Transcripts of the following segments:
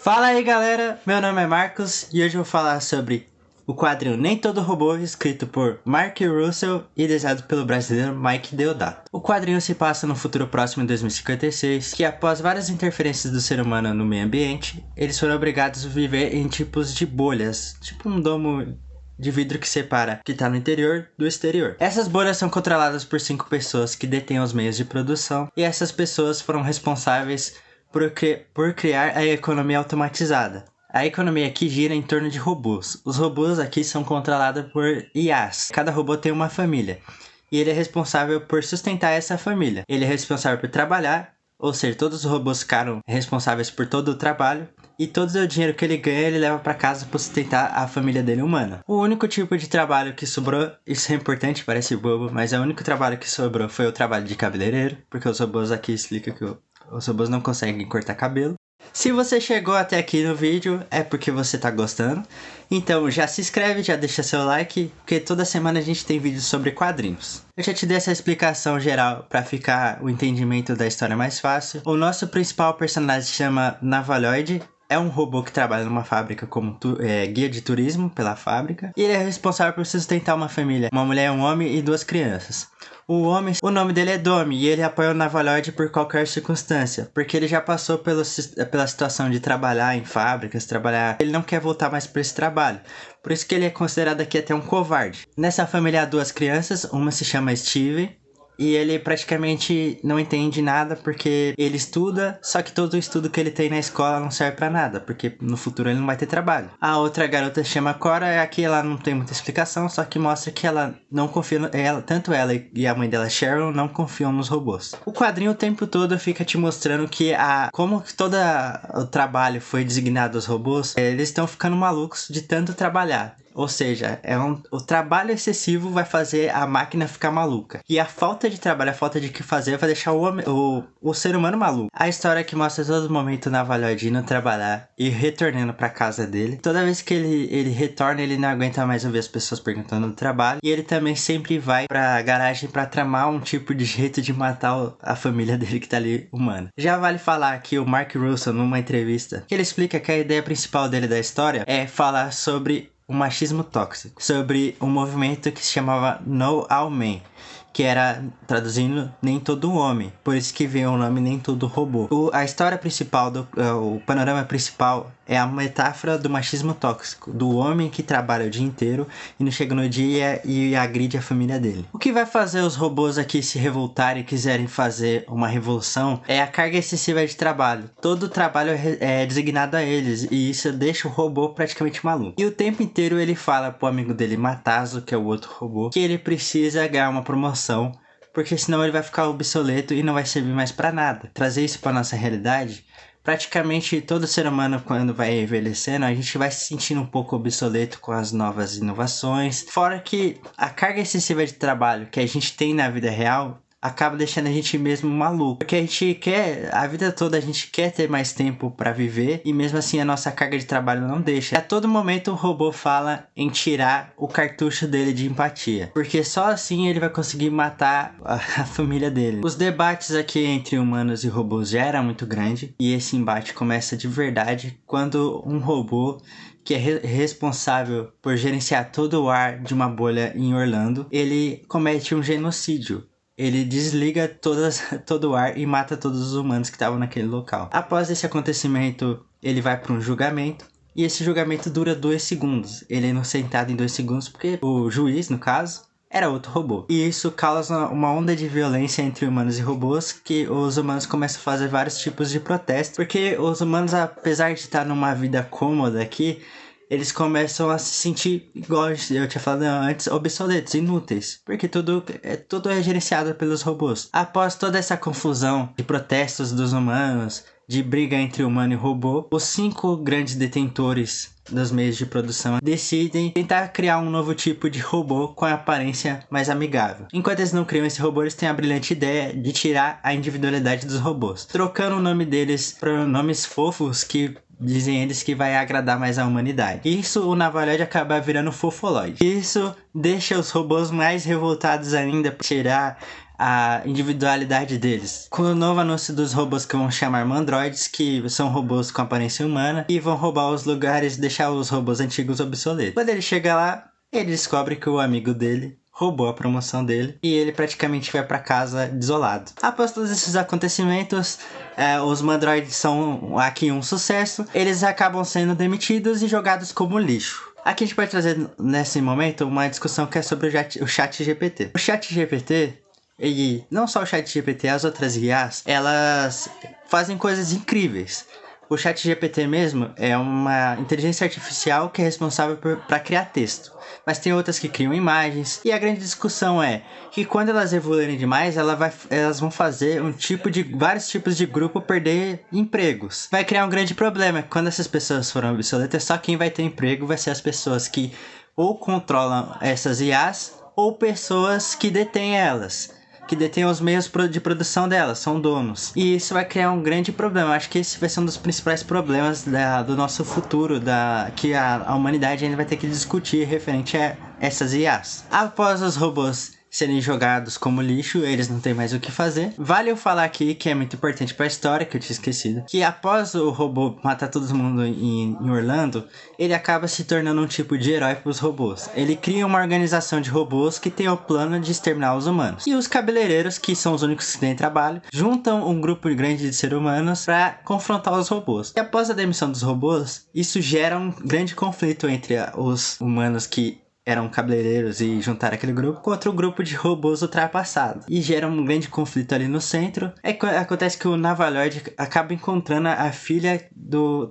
Fala aí galera, meu nome é Marcos e hoje eu vou falar sobre o quadrinho Nem Todo Robô, escrito por Mark Russell e desenhado pelo brasileiro Mike Deodato. O quadrinho se passa no futuro próximo em 2056, que após várias interferências do ser humano no meio ambiente, eles foram obrigados a viver em tipos de bolhas, tipo um domo de vidro que separa o que está no interior do exterior. Essas bolhas são controladas por 5 pessoas que detêm os meios de produção, e essas pessoas foram responsáveis por criar a economia automatizada. A economia aqui gira em torno de robôs. Os robôs aqui são controlados por IAs. Cada robô tem uma família, e ele é responsável por sustentar essa família. Ele é responsável por trabalhar, ou seja, todos os robôs ficaram responsáveis por todo o trabalho, e todo o dinheiro que ele ganha ele leva para casa para sustentar a família dele humana. O único tipo de trabalho que sobrou, isso é importante, parece bobo, mas o único trabalho que sobrou foi o trabalho de cabeleireiro, porque os robôs aqui explicam que os robôs não conseguem cortar cabelo. Se você chegou até aqui no vídeo, é porque você tá gostando. Então já se inscreve, já deixa seu like, porque toda semana a gente tem vídeos sobre quadrinhos. Eu já te dei essa explicação geral para ficar o entendimento da história mais fácil. O nosso principal personagem se chama Navalhoid. É um robô que trabalha numa fábrica como guia de turismo pela fábrica. E ele é responsável por sustentar uma família, uma mulher, um homem e 2 crianças. O nome dele é Domi e ele apoia o Navalhoid por qualquer circunstância, porque ele já passou pela situação de trabalhar em fábricas, ele não quer voltar mais para esse trabalho. Por isso que ele é considerado aqui até um covarde. Nessa família há 2 crianças, uma se chama Steve, e ele praticamente não entende nada porque ele estuda, só que todo o estudo que ele tem na escola não serve pra nada, porque no futuro ele não vai ter trabalho. A outra garota se chama Cora, aqui ela não tem muita explicação, só que mostra que ela não confia, tanto ela e a mãe dela, Sharon, não confiam nos robôs. O quadrinho o tempo todo fica te mostrando que como todo o trabalho foi designado aos robôs, eles estão ficando malucos de tanto trabalhar. Ou seja, o trabalho excessivo vai fazer a máquina ficar maluca. E a falta de trabalho, a falta de que fazer vai deixar o ser humano maluco. A história que mostra todo momento o Navalhoid indo trabalhar e retornando pra casa dele. Toda vez que ele retorna, ele não aguenta mais ouvir as pessoas perguntando do trabalho. E ele também sempre vai pra garagem pra tramar um tipo de jeito de matar a família dele que tá ali humana. Já vale falar que o Mark Russell, numa entrevista, que ele explica que a ideia principal dele da história é falar sobre o machismo tóxico, sobre um movimento que se chamava No All Men, que era, traduzindo, nem todo homem, por isso que veio o nome Nem Todo Robô. A história principal, o panorama principal é a metáfora do machismo tóxico, do homem que trabalha o dia inteiro e não chega no dia e agride a família dele. O que vai fazer os robôs aqui se revoltarem e quiserem fazer uma revolução é a carga excessiva de trabalho. Todo o trabalho é designado a eles e isso deixa o robô praticamente maluco. E o tempo inteiro ele fala pro amigo dele, Matazo, que é o outro robô, que ele precisa ganhar uma promoção, porque senão ele vai ficar obsoleto e não vai servir mais pra nada. Trazer isso pra nossa realidade, praticamente todo ser humano, quando vai envelhecendo, a gente vai se sentindo um pouco obsoleto com as novas inovações. Fora que a carga excessiva de trabalho que a gente tem na vida real acaba deixando a gente mesmo maluco. Porque a gente quer, a vida toda a gente quer ter mais tempo pra viver e mesmo assim a nossa carga de trabalho não deixa. A todo momento o robô fala em tirar o cartucho dele de empatia, porque só assim ele vai conseguir matar a família dele. Os debates aqui entre humanos e robôs já era muito grande e esse embate começa de verdade quando um robô que é responsável por gerenciar todo o ar de uma bolha em Orlando, ele comete um genocídio. Ele desliga todo o ar e mata todos os humanos que estavam naquele local. Após esse acontecimento, ele vai para um julgamento. E esse julgamento dura 2 segundos. Ele é inocentado em 2 segundos porque o juiz, no caso, era outro robô. E isso causa uma onda de violência entre humanos e robôs, que os humanos começam a fazer vários tipos de protestos. Porque os humanos, apesar de estar numa vida cômoda aqui, eles começam a se sentir, igual eu tinha falado antes, obsoletos, inúteis, porque tudo é gerenciado pelos robôs. Após toda essa confusão de protestos dos humanos, de briga entre humano e robô, os 5 grandes detentores dos meios de produção decidem tentar criar um novo tipo de robô com a aparência mais amigável. Enquanto eles não criam esse robô, eles têm a brilhante ideia de tirar a individualidade dos robôs, trocando o nome deles por nomes fofos que dizem eles que vai agradar mais a humanidade. Isso o Navalhoid acaba virando Fofoloid. Isso deixa os robôs mais revoltados ainda por tirar a individualidade deles. Com o novo anúncio dos robôs que vão chamar Mandroids, que são robôs com aparência humana e vão roubar os lugares e deixar os robôs antigos obsoletos. Quando ele chega lá, ele descobre que o amigo dele roubou a promoção dele e ele praticamente vai para casa desolado. Após todos esses acontecimentos, os Mandroids são aqui um sucesso. Eles acabam sendo demitidos e jogados como lixo. Aqui a gente vai trazer nesse momento uma discussão que é sobre o ChatGPT. O ChatGPT, e não só o ChatGPT, as outras IAs, elas fazem coisas incríveis. O ChatGPT mesmo é uma inteligência artificial que é responsável para criar texto. Mas tem outras que criam imagens. E a grande discussão é que quando elas evoluírem demais, elas vão fazer vários tipos de grupo perder empregos. Vai criar um grande problema. Quando essas pessoas forem obsoletas, só quem vai ter emprego vai ser as pessoas que ou controlam essas IAs ou pessoas que detêm elas. Que detêm os meios de produção delas, são donos. E isso vai criar um grande problema. Acho que esse vai ser um dos principais problemas do nosso futuro, que a humanidade ainda vai ter que discutir referente a essas IAs. Após os robôs serem jogados como lixo, eles não têm mais o que fazer. Vale eu falar aqui, que é muito importante para a história, que eu tinha esquecido, que após o robô matar todo mundo em Orlando, ele acaba se tornando um tipo de herói para os robôs. Ele cria uma organização de robôs que tem o plano de exterminar os humanos. E os cabeleireiros, que são os únicos que têm trabalho, juntam um grupo grande de seres humanos para confrontar os robôs. E após a demissão dos robôs, isso gera um grande conflito entre os humanos que eram cabeleireiros e juntaram aquele grupo contra o grupo de robôs ultrapassados. E gera um grande conflito ali no centro. Acontece que o Navalord acaba encontrando a filha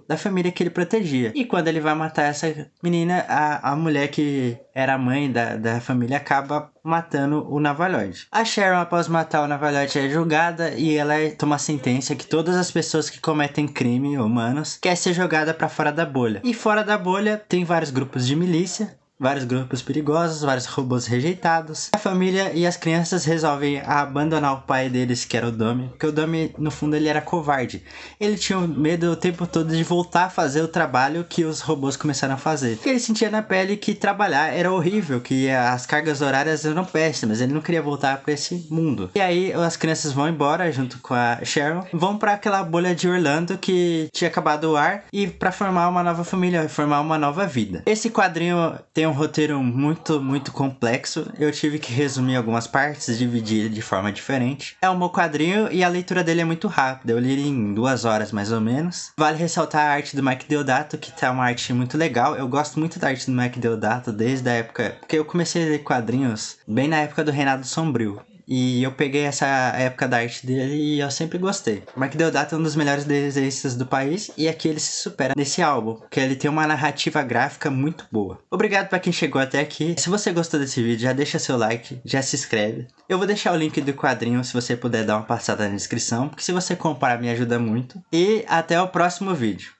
da família que ele protegia. E quando ele vai matar essa menina, a mulher que era a mãe da família acaba matando o Navalord. A Sharon, após matar o Navalord, é julgada e ela toma a sentença que todas as pessoas que cometem crime humanos querem ser jogadas para fora da bolha. E fora da bolha tem vários grupos de milícia, vários grupos perigosos, vários robôs rejeitados. A família e as crianças resolvem abandonar o pai deles, que era o Domi, porque o Domi, no fundo, ele era covarde. Ele tinha medo o tempo todo de voltar a fazer o trabalho que os robôs começaram a fazer. Ele sentia na pele que trabalhar era horrível, que as cargas horárias eram péssimas, ele não queria voltar para esse mundo. E aí as crianças vão embora junto com a Sharon, vão para aquela bolha de Orlando que tinha acabado o ar e para formar uma nova família, formar uma nova vida. Esse quadrinho tem um roteiro muito, muito complexo. Eu tive que resumir algumas partes, dividir de forma diferente. É um bom quadrinho e a leitura dele é muito rápida. Eu li ele em 2 horas, mais ou menos. Vale ressaltar a arte do Mike Deodato, que tá uma arte muito legal. Eu gosto muito da arte do Mike Deodato desde a época... Porque eu comecei a ler quadrinhos bem na época do Reinado Sombrio. E eu peguei essa época da arte dele e eu sempre gostei. O Mike Deodato é um dos melhores desenhistas do país e aqui ele se supera nesse álbum, porque ele tem uma narrativa gráfica muito boa. Obrigado pra quem chegou até aqui. Se você gostou desse vídeo, já deixa seu like, já se inscreve. Eu vou deixar o link do quadrinho se você puder dar uma passada na descrição, porque se você comprar me ajuda muito. E até o próximo vídeo.